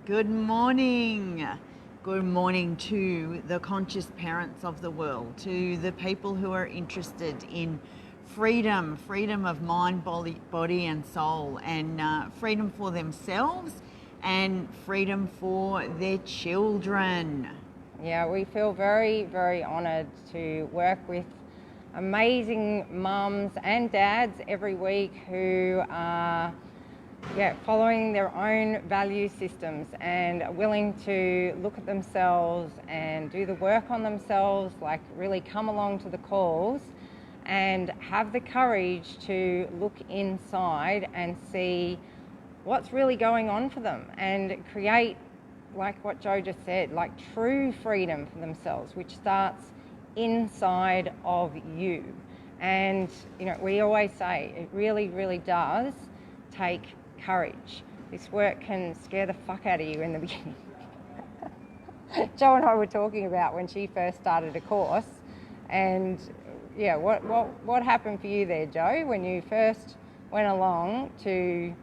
Good morning. Good morning to the conscious parents of the world, to the people who are interested in freedom of mind, body and soul, and freedom for themselves and freedom for their children. Yeah, we feel very, very honoured to work with amazing mums and dads every week who are following their own value systems and are willing to look at themselves and do the work on themselves, like really come along to the calls and have the courage to look inside and see what's really going on for them and create, like what Jo just said, like true freedom for themselves, which starts inside of you. And, we always say it really, really does take courage. This work can scare the fuck out of you in the beginning. Jo and I were talking about when she first started a course, and what happened for you there, Jo, when you first went along to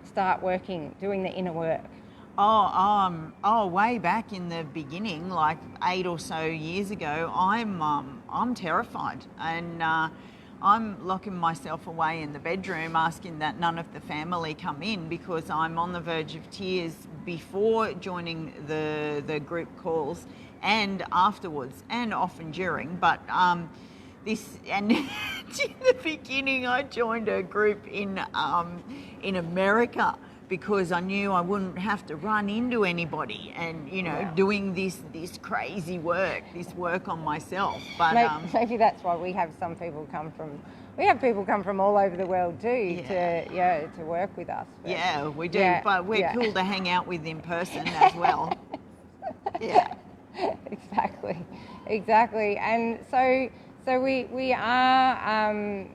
start working, doing the inner work? Way back in the beginning, like 8 or so years ago, I'm terrified, and I'm locking myself away in the bedroom, asking that none of the family come in, because I'm on the verge of tears before joining the group calls and afterwards, and often during. But in the beginning, I joined a group in America, because I knew I wouldn't have to run into anybody and, doing this crazy work, this work on myself. But maybe that's why we have people come from all over the world too, to work with us. But, yeah, we do. Yeah, but we're cool to hang out with in person as well. Yeah. Exactly. And so we are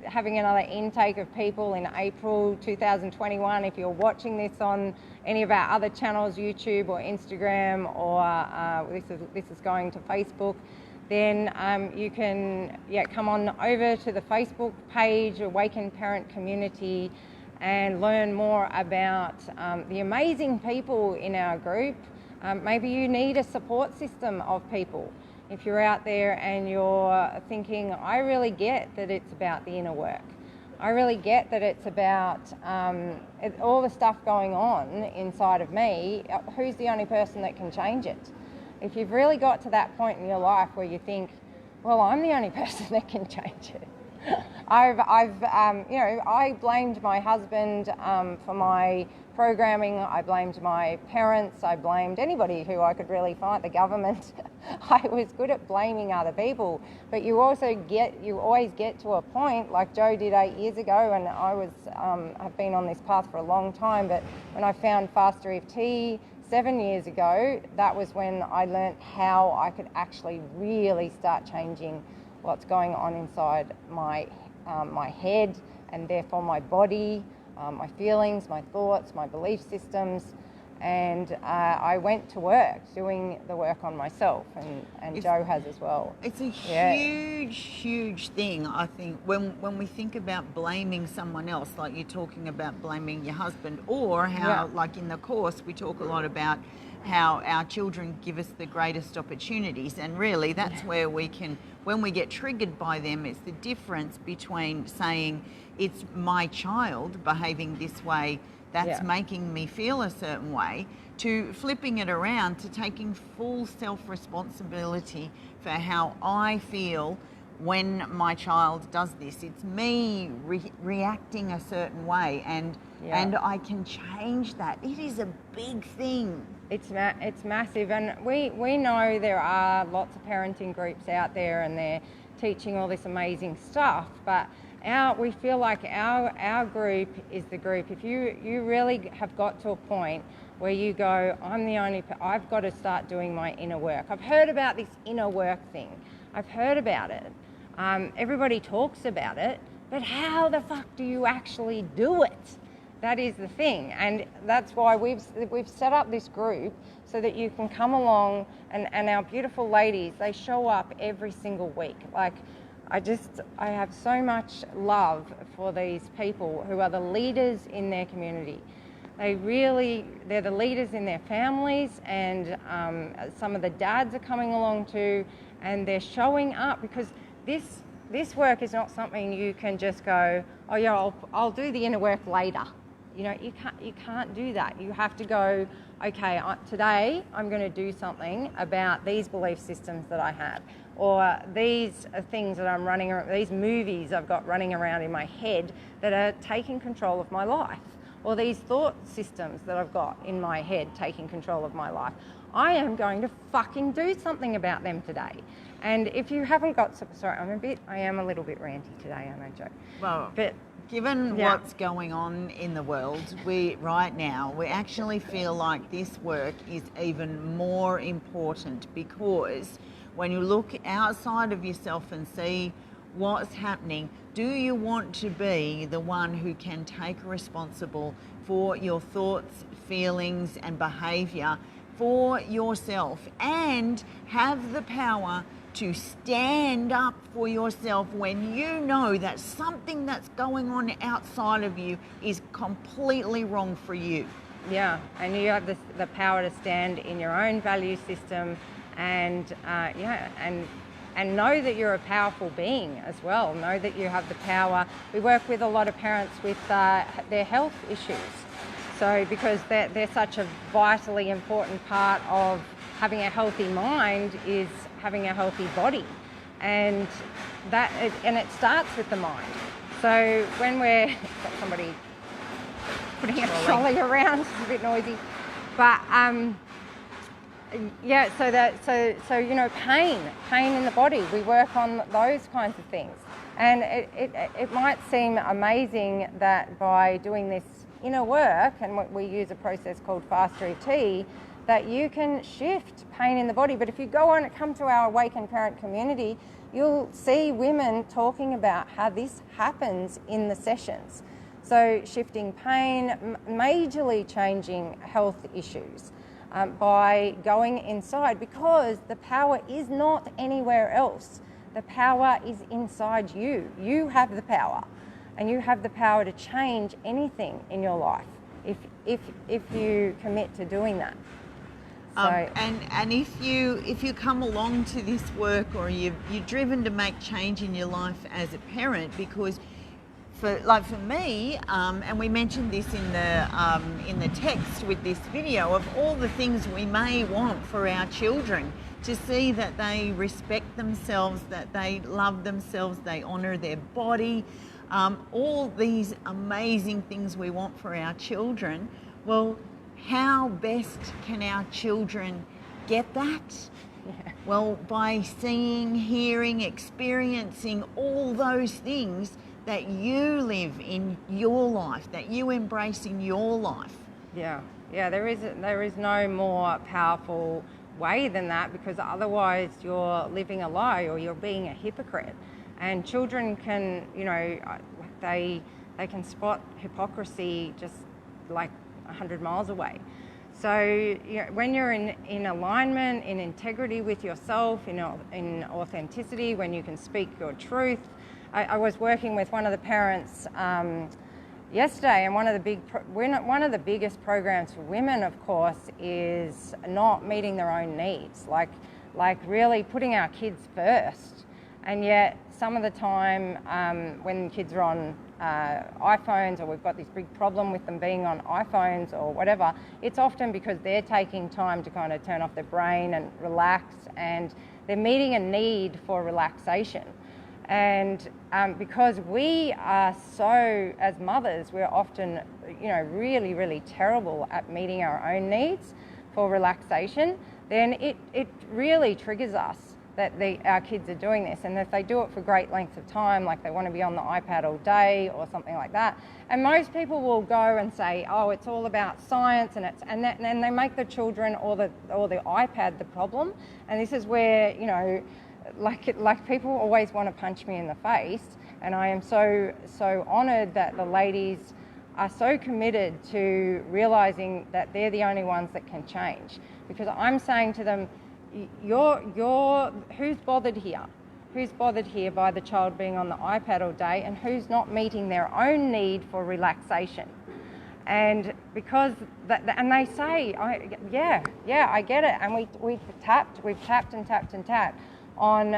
having another intake of people in April 2021. If you're watching this on any of our other channels, YouTube or Instagram, or this is going to Facebook, then you can come on over to the Facebook page, Awakened Parent Community, and learn more about the amazing people in our group. Maybe you need a support system of people. If you're out there and you're thinking, I really get that it's about the inner work. I really get that it's about all the stuff going on inside of me. Who's the only person that can change it? If you've really got to that point in your life where you think, well, I'm the only person that can change it. I blamed my husband for my programming. I blamed my parents. I blamed anybody who I could really find, the government. I was good at blaming other people. But you always get to a point, like Jo did 8 years ago, and I've been on this path for a long time. But when I found Faster EFT 7 years ago, that was when I learnt how I could actually really start changing what's going on inside my head, and therefore my body, my feelings, my thoughts, my belief systems. And I went to work doing the work on myself, and Jo has as well. It's a huge thing, I think, when we think about blaming someone else, like you're talking about blaming your husband, or how, like in the course, we talk a lot about how our children give us the greatest opportunities, and really that's where we can, when we get triggered by them, it's the difference between saying it's my child behaving this way that's making me feel a certain way, to flipping it around to taking full self-responsibility for how I feel when my child does this. It's me reacting a certain way, and I can change that. It is a big thing. It's massive, and we know there are lots of parenting groups out there, and they're teaching all this amazing stuff, but we feel like our group is the group. If you really have got to a point where you go, I've got to start doing my inner work. I've heard about this inner work thing. I've heard about it. Everybody talks about it, but how the fuck do you actually do it? That is the thing, and that's why we've set up this group so that you can come along, and our beautiful ladies, they show up every single week. Like, I have so much love for these people who are the leaders in their community. They're the leaders in their families, and some of the dads are coming along too, and they're showing up, because this work is not something you can just go, oh yeah, I'll do the inner work later. You know, you can't do that. You have to go, okay, today I'm going to do something about these belief systems that I have, or these things that I'm running around, these movies I've got running around in my head that are taking control of my life, or these thought systems that I've got in my head taking control of my life. I am going to fucking do something about them today. And if you haven't got, sorry, I am a little bit ranty today, aren't I, Jo? Well, but given what's going on in the world, right now, we actually feel like this work is even more important, because when you look outside of yourself and see what's happening, do you want to be the one who can take responsible for your thoughts, feelings and behaviour for yourself, and have the power to stand up for yourself when you know that something that's going on outside of you is completely wrong for you? Yeah, and you have the power to stand in your own value system, and and know that you're a powerful being as well. Know that you have the power. We work with a lot of parents with their health issues. So because they're such a vitally important part of having a healthy mind is having a healthy body, and it starts with the mind. So when we're got somebody putting a trolley around, it's a bit noisy, but yeah. So you know, pain in the body. We work on those kinds of things, and it might seem amazing that by doing this inner work, and we use a process called fast EFT, that you can shift pain in the body. But if you come to our Awakened Parent community, you'll see women talking about how this happens in the sessions. So shifting pain, majorly changing health issues by going inside, because the power is not anywhere else. The power is inside you. You have the power, and you have the power to change anything in your life if you commit to doing that. So, and if you come along to this work, or you're driven to make change in your life as a parent, because for me, and we mentioned this in the text with this video, of all the things we may want for our children, to see that they respect themselves, that they love themselves, they honour their body, all these amazing things we want for our children. Well, how best can our children get that? yeah. Well, by seeing, hearing, experiencing all those things that you live in your life, that you embrace in your life. Yeah, there is no more powerful way than that, because otherwise you're living a lie, or you're being a hypocrite. And children can, you know, they can spot hypocrisy just like 100 miles away. So you know, when you're in alignment, in integrity with yourself, in authenticity, when you can speak your truth. I was working with one of the parents yesterday, and one of the biggest programs for women, of course, is not meeting their own needs, like really putting our kids first. And yet some of the time when kids are on iPhones, or we've got this big problem with them being on iPhones or whatever, it's often because they're taking time to kind of turn off their brain and relax, and they're meeting a need for relaxation. And because we are so, as mothers, we're often, you know, really, really terrible at meeting our own needs for relaxation, then it really triggers us that our kids are doing this. And if they do it for great lengths of time, like they want to be on the iPad all day or something like that, and most people will go and say, oh, it's all about science, and they make the children or the iPad the problem. And this is where, you know, like people always want to punch me in the face, and I am so honoured that the ladies are so committed to realising that they're the only ones that can change. Because I'm saying to them, who's bothered here? Who's bothered here by the child being on the iPad all day, and who's not meeting their own need for relaxation? And because and they say, yeah, I get it. And we've tapped on,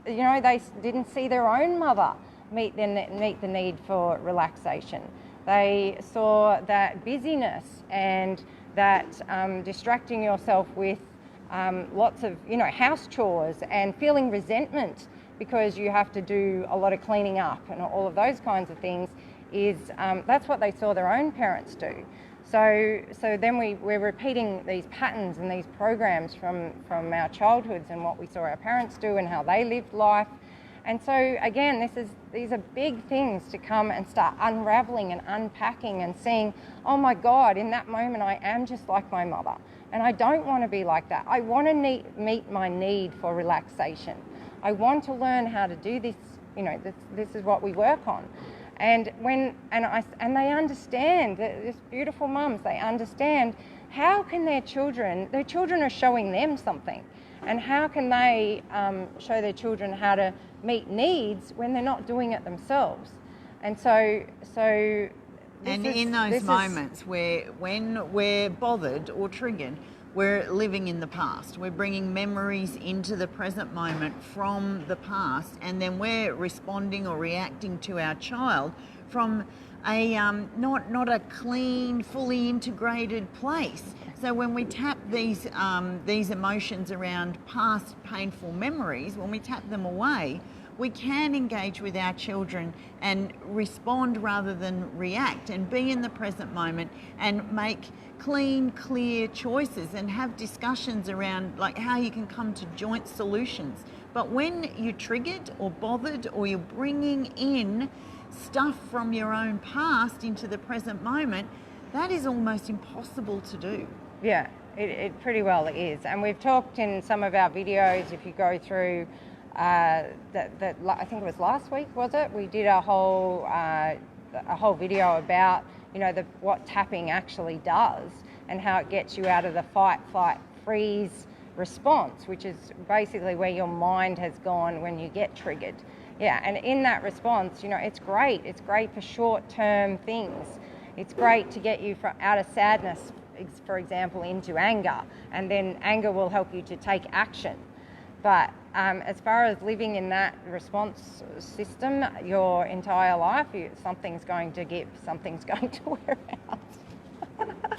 they didn't see their own mother meet the need for relaxation. They saw that busyness and that distracting yourself with lots of, house chores and feeling resentment because you have to do a lot of cleaning up and all of those kinds of things is that's what they saw their own parents do. So then we're repeating these patterns and these programs from our childhoods and what we saw our parents do and how they lived life. And so again, these are big things to come and start unraveling and unpacking and seeing, oh my God, in that moment I am just like my mother. And I don't want to be like that. I want to meet my need for relaxation. I want to learn how to do this. This is what we work on. And they understand, this beautiful mums, they understand how can their children are showing them something, and how can they show their children how to meet needs when they're not doing it themselves. And in those moments when we're bothered or triggered, we're living in the past. We're bringing memories into the present moment from the past, and then we're responding or reacting to our child from a not a clean, fully integrated place. So when we tap these emotions around past painful memories, when we tap them away, we can engage with our children and respond rather than react, and be in the present moment and make clean, clear choices and have discussions around like how you can come to joint solutions. But when you're triggered or bothered, or you're bringing in stuff from your own past into the present moment, that is almost impossible to do. Yeah, it pretty well is. And we've talked in some of our videos, if you go through I think it was last week, was it? We did a whole video about what tapping actually does and how it gets you out of the fight, flight, freeze response, which is basically where your mind has gone when you get triggered. Yeah, and in that response, it's great. It's great for short-term things. It's great to get you out of sadness, for example, into anger, and then anger will help you to take action. But as far as living in that response system your entire life, something's going to give, something's going to wear out.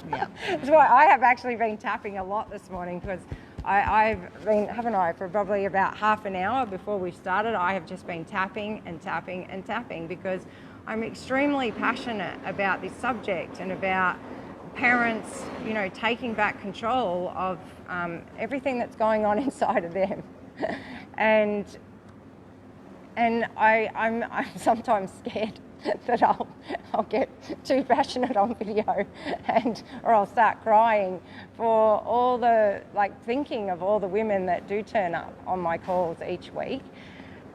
Yeah. That's why I have actually been tapping a lot this morning, because I've been, haven't I, for probably about half an hour before we started, I have just been tapping and tapping and tapping, because I'm extremely passionate about this subject and about parents, taking back control of everything that's going on inside of them. and I'm sometimes scared that I'll get too passionate on video, or I'll start crying for all the thinking of all the women that do turn up on my calls each week,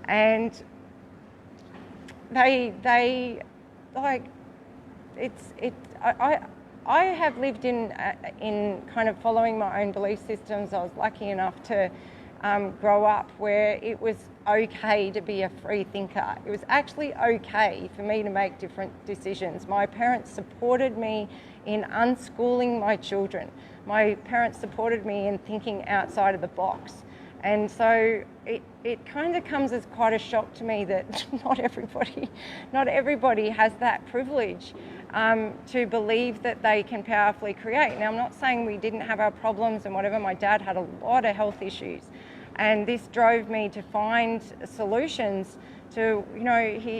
and they I have lived in kind of following my own belief systems. I was lucky enough to grow up where it was okay to be a free thinker. It was actually okay for me to make different decisions. My parents supported me in unschooling my children. My parents supported me in thinking outside of the box. And so it kind of comes as quite a shock to me that not everybody has that privilege to believe that they can powerfully create. Now, I'm not saying we didn't have our problems and whatever. My dad had a lot of health issues, and this drove me to find solutions to,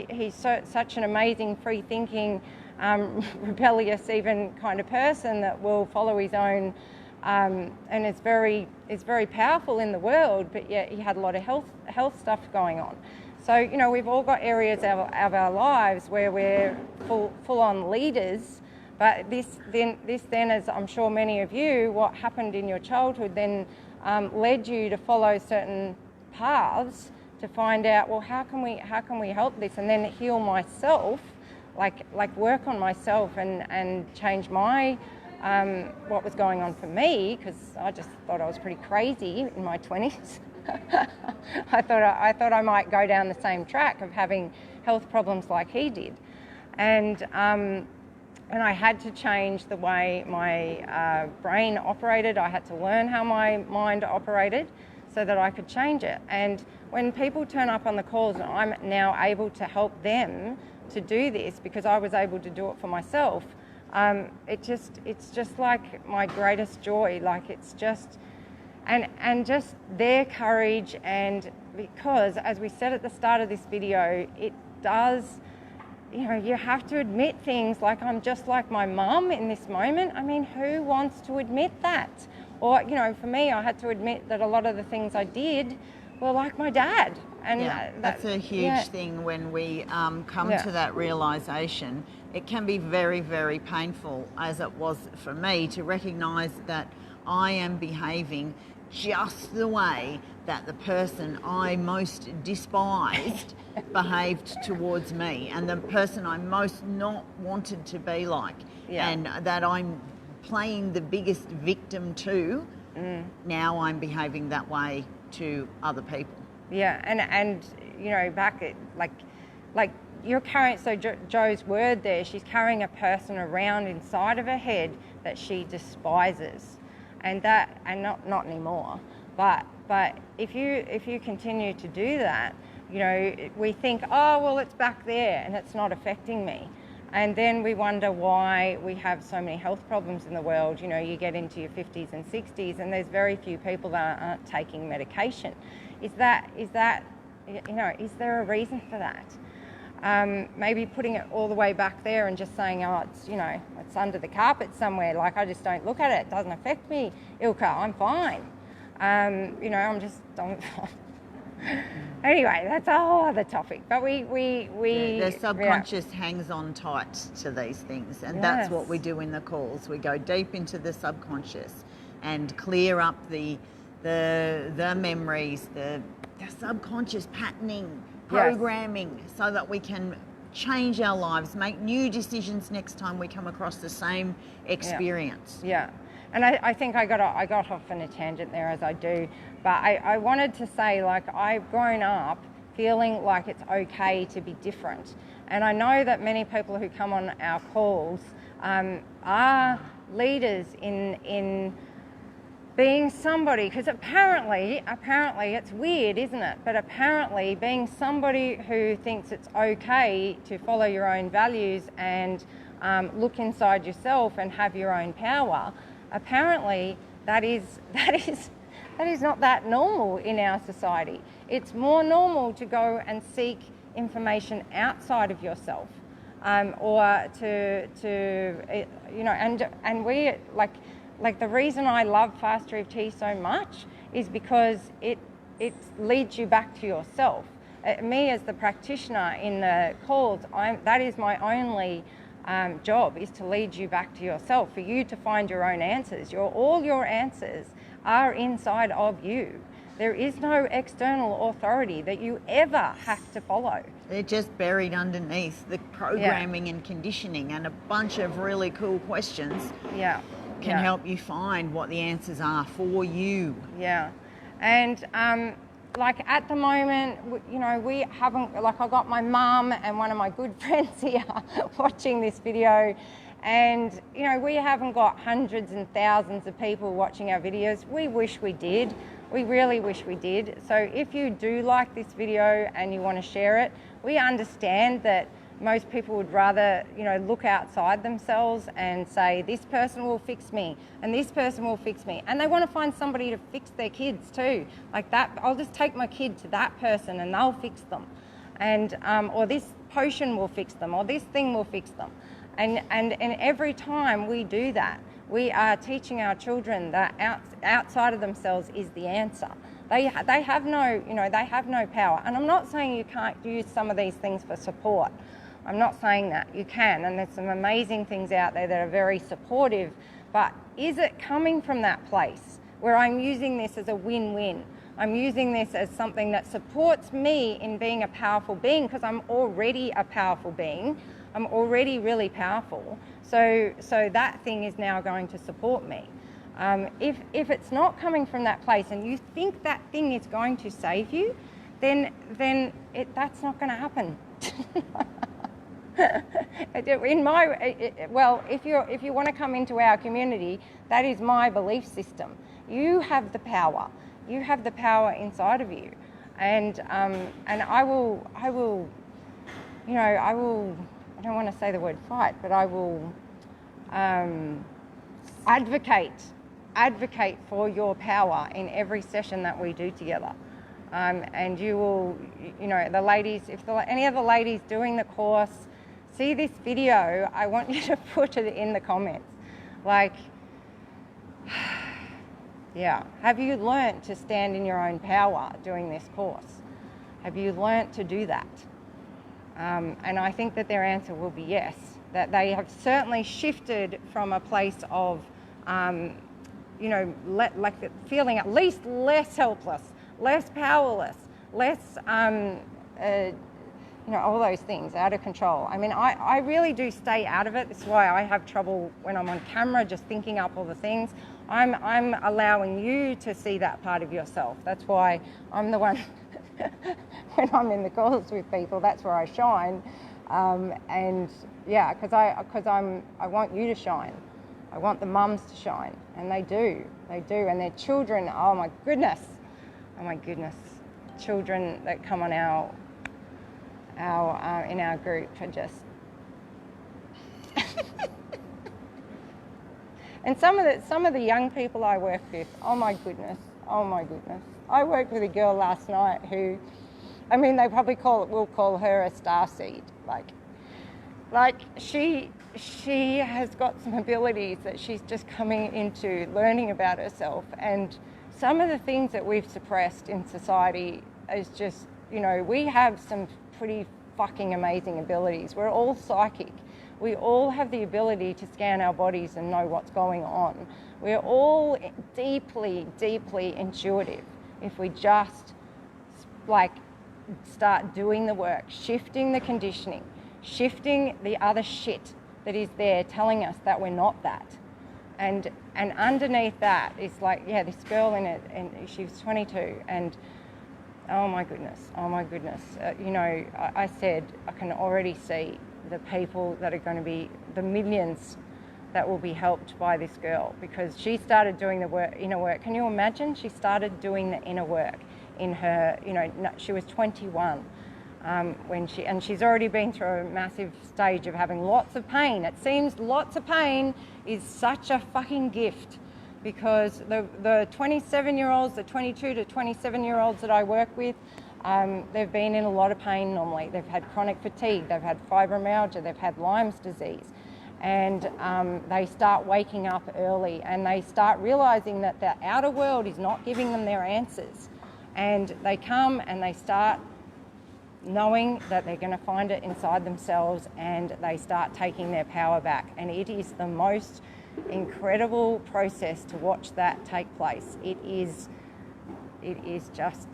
he's such an amazing, free-thinking, rebellious even kind of person that will follow his own, and is very powerful in the world, but yet he had a lot of health stuff going on. So, we've all got areas of our lives where we're full-on leaders, but this then, as I'm sure many of you, what happened in your childhood then led you to follow certain paths to find out, well, how can we help this, and then heal myself, like work on myself and change my what was going on for me, because I just thought I was pretty crazy in my 20s. I thought I might go down the same track of having health problems like he did, and I had to change the way my brain operated. I had to learn how my mind operated so that I could change it. And when people turn up on the calls, and I'm now able to help them to do this because I was able to do it for myself, it's just like my greatest joy. Like it's just, and just their courage. And because, as we said at the start of this video, it does, you know, you have to admit things like, I'm just like my mum in this moment. I mean, who wants to admit that? Or, you know, for me, I had to admit that a lot of the things I did were like my dad. And that's a huge thing when we come to that realization. It can be very, very painful, as it was for me, to recognize that I am behaving just the way that the person I most despised behaved towards me, and the person I most not wanted to be like, and that I'm playing the biggest victim to. Now I'm behaving that way to other people. Yeah, and you know, back at like you're carrying, so Jo's word there, she's carrying a person around inside of her head that she despises, and not anymore. But if you continue to do that, you know, we think, oh well, it's back there and it's not affecting me. And then we wonder why we have so many health problems in the world. You know, you get into your 50s and 60s and there's very few people that aren't taking medication. Is that, you know, is there a reason for that? Maybe putting it all the way back there and just saying, oh, it's, you know, it's under the carpet somewhere. Like, I just don't look at it. It doesn't affect me, Ilka. I'm fine. You know, I'm anyway, that's a whole other topic. But the subconscious hangs on tight to these things, and that's what we do in the calls. We go deep into the subconscious and clear up the memories, the subconscious patterning, programming, so that we can change our lives, make new decisions next time we come across the same experience. Yeah. And I think I got off on a tangent there, as I do, but I wanted to say, like, I've grown up feeling like it's okay to be different. And I know that many people who come on our calls are leaders in being somebody, because apparently it's weird, isn't it? But apparently being somebody who thinks it's okay to follow your own values and look inside yourself and have your own power, apparently that is not that normal in our society. It's more normal to go and seek information outside of yourself, or to you know, and we like the reason I love Fast Reef Tea so much is because it leads you back to yourself. Me as the practitioner in the calls, that is my only job, is to lead you back to yourself, for you to find your own answers. All your answers are inside of you. There is no external authority that you ever have to follow. They're just buried underneath the programming and conditioning, and a bunch of really cool questions can help you find what the answers are for you. Yeah. And like at the moment, you know, we haven't, like, I got my mum and one of my good friends here watching this video, and, you know, we haven't got hundreds and thousands of people watching our videos. We wish we did. We really wish we did. So if you do like this video and you want to share it, we understand that most people would rather, you know, look outside themselves and say, this person will fix me and this person will fix me. And they want to find somebody to fix their kids too. Like that, I'll just take my kid to that person and they'll fix them. And, or this potion will fix them, or this thing will fix them. And every time we do that, we are teaching our children that outside of themselves is the answer. They have no, you know, they have no power. And I'm not saying you can't use some of these things for support. I'm not saying that. You can, and there's some amazing things out there that are very supportive, but is it coming from that place where I'm using this as a win-win? I'm using this as something that supports me in being a powerful being, because I'm already a powerful being. I'm already really powerful. So that thing is now going to support me. If it's not coming from that place and you think that thing is going to save you, then that's not going to happen. If you want to come into our community, that is my belief system. You have the power. You have the power inside of you, and I will. I don't want to say the word fight, but I will advocate for your power in every session that we do together. And you will, the ladies, if any of the ladies doing the course see this video, I want you to put it in the comments. Like, yeah, have you learnt to stand in your own power doing this course? Have you learnt to do that? And I think that their answer will be yes, that they have certainly shifted from a place of, feeling at least less helpless, less powerless, less, all those things, out of control. I mean, I really do stay out of it. That's why I have trouble when I'm on camera just thinking up all the things. I'm allowing you to see that part of yourself. That's why I'm the one, when I'm in the calls with people, that's where I shine. Because I want you to shine. I want the mums to shine, and they do, and their children. Oh my goodness, children that come on our in our group are just. And some of the young people I work with, oh my goodness. I worked with a girl last night who, I mean, they probably will call her a starseed. Like she has got some abilities that she's just coming into learning about herself. And some of the things that we've suppressed in society is just, we have some pretty fucking amazing abilities. We're all psychic. We all have the ability to scan our bodies and know what's going on. We're all deeply, deeply intuitive if we just start doing the work, shifting the conditioning, shifting the other shit that is there telling us that we're not that. And underneath that is this girl in it, and she was 22, and oh my goodness. I said I can already see the people that are going to be the millions that will be helped by this girl, because she started doing the inner work. Can you imagine? She started doing the inner work in her, she was 21 and she's already been through a massive stage of having lots of pain. It seems lots of pain is such a fucking gift, because the 27-year-olds, the 22 to 27-year-olds that I work with, they've been in a lot of pain normally. They've had chronic fatigue, they've had fibromyalgia, they've had Lyme's disease. And they start waking up early, and they start realising that the outer world is not giving them their answers. And they come and they start knowing that they're going to find it inside themselves, and they start taking their power back. And it is the most incredible process to watch that take place. It is just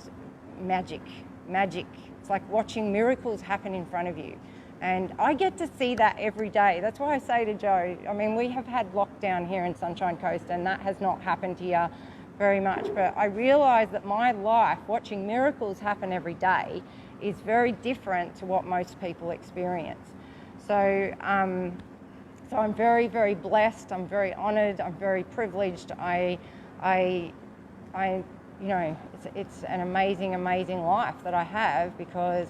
magic. It's like watching miracles happen in front of you. And I get to see that every day. That's why I say to Jo, I mean, we have had lockdown here in Sunshine Coast, and that has not happened here very much. But I realise that my life, watching miracles happen every day, is very different to what most people experience. So I'm very, very blessed. I'm very honoured. I'm very privileged. It's an amazing, amazing life that I have,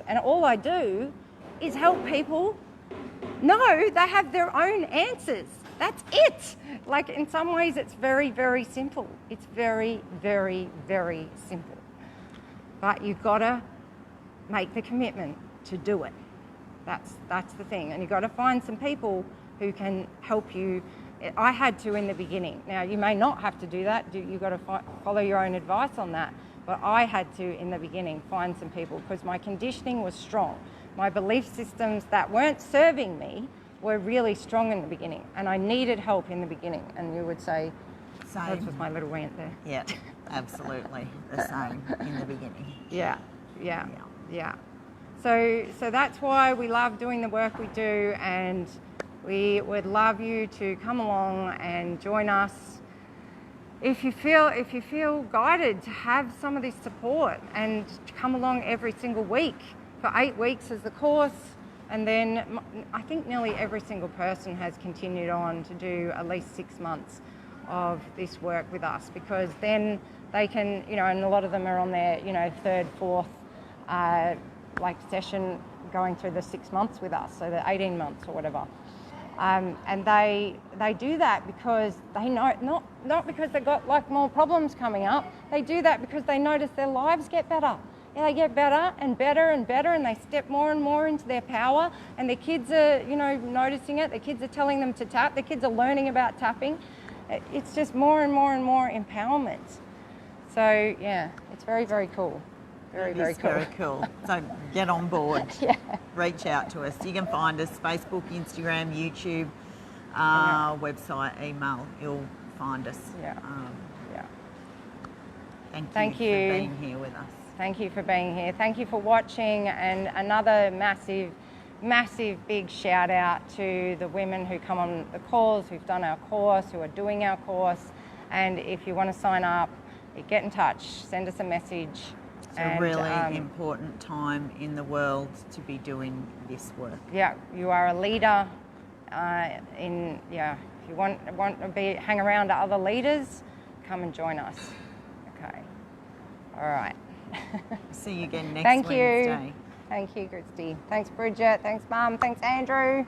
and all I do is help people know they have their own answers. That's it. Like, in some ways, it's very, very simple. It's very, very, very simple. But you've got to make the commitment to do it. That's the thing. And you've got to find some people who can help you. I had to in the beginning. Now, you may not have to do that. You've got to follow your own advice on that. But I had to, in the beginning, find some people, because my conditioning was strong. My belief systems that weren't serving me were really strong in the beginning, and I needed help in the beginning. And you would say, that was my little rant there. Yeah, absolutely. The same in the beginning. Yeah. So that's why we love doing the work we do, and we would love you to come along and join us if you feel guided to have some of this support, and to come along every single week. For 8 weeks is the course. And then I think nearly every single person has continued on to do at least 6 months of this work with us, because then they can, and a lot of them are on their, third, fourth, session going through the 6 months with us, so the 18 months or whatever. And they do that because they know, not because they've got more problems coming up. They do that because they notice their lives get better. They get better and better and better, and they step more and more into their power, and their kids are, noticing it. Their kids are telling them to tap. Their kids are learning about tapping. It's just more and more and more empowerment. So yeah, it's very, very cool. Very cool. Very cool. So get on board. Yeah. Reach out to us. You can find us Facebook, Instagram, YouTube, website, email. You'll find us. Yeah. Thank you for being here with us. Thank you for being here. Thank you for watching, and another massive, massive big shout out to the women who come on the calls, who've done our course, who are doing our course. And if you want to sign up, get in touch, send us a message. It's a really important time in the world to be doing this work. Yeah, you are a leader. If you want to hang around other leaders, come and join us. Okay. All right. See you again next Wednesday. Thank you. Thank you, Christy. Thanks, Bridget. Thanks, Mum. Thanks, Andrew.